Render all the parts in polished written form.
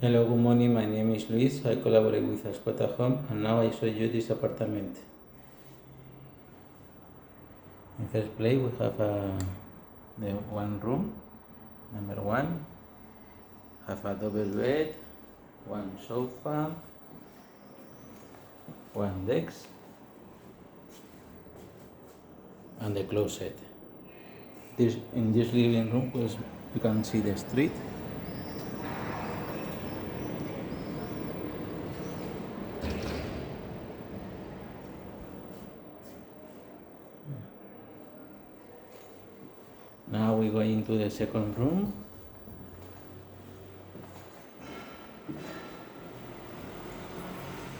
Hello, good morning. My name is Luis. I collaborate with Ascota Home, and now I show you this apartment. In first place, we have the one room, number one. Have a double bed, one sofa, one desk, and the closet. In this living room, you can see the street. Now we go into the second room.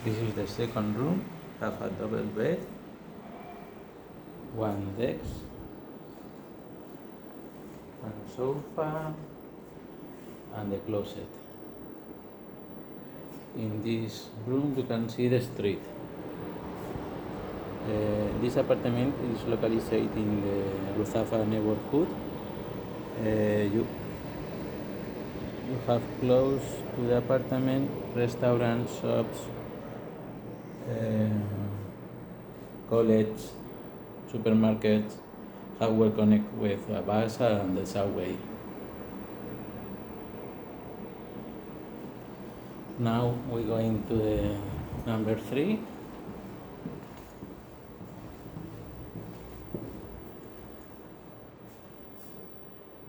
This is the second room. Have a double bed, one desk, one sofa, and the closet. In this room you can see the street. This apartment is located in the Ruzafa neighborhood. You have close to the apartment restaurants, shops, college, supermarkets, have well connect with a bus and the subway. Now we go into the number 3.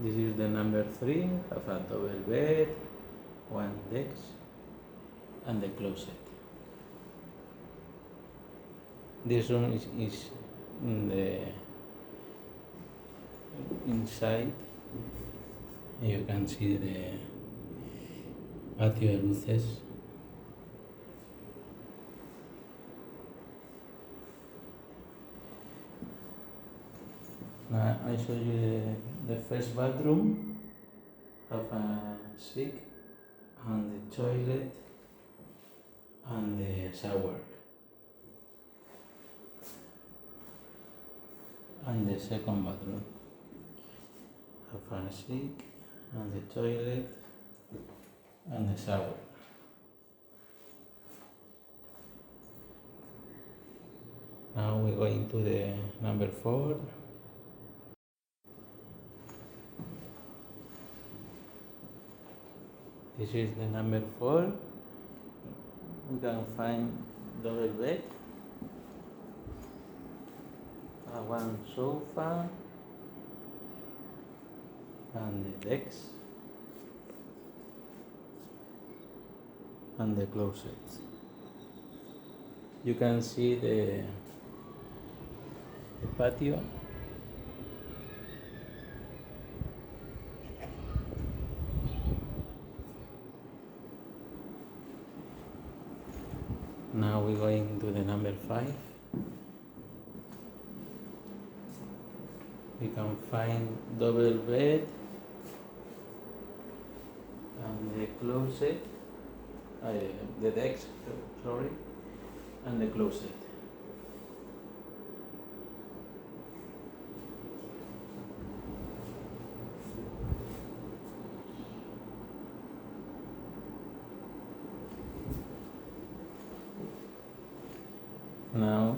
This is the number 3, have a double bed, one desk, and the closet. This room is in the inside. You can see the patio de luces. Now I show you the first bathroom. Have a sink and the toilet and the shower. And the second bathroom. Have a sink and the toilet and the shower. Now we go into the number 4. This is the number 4. We can find double bed, one sofa, and the desk, and the closet. You can see the patio. Now we're going to the number 5. We can find double bed and the closet, the desk, sorry, and the closet. Now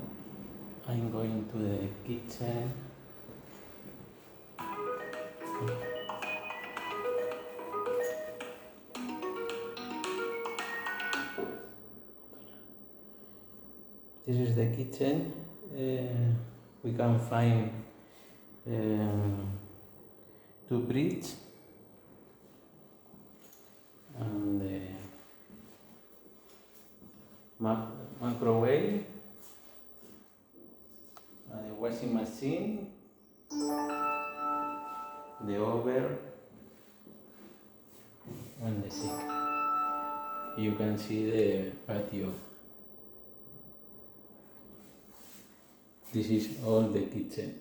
I'm going to the kitchen. This is the kitchen. We can find 2 fridges and the microwave, the washing machine, the oven, and the sink. You can see the patio. This is all the kitchen.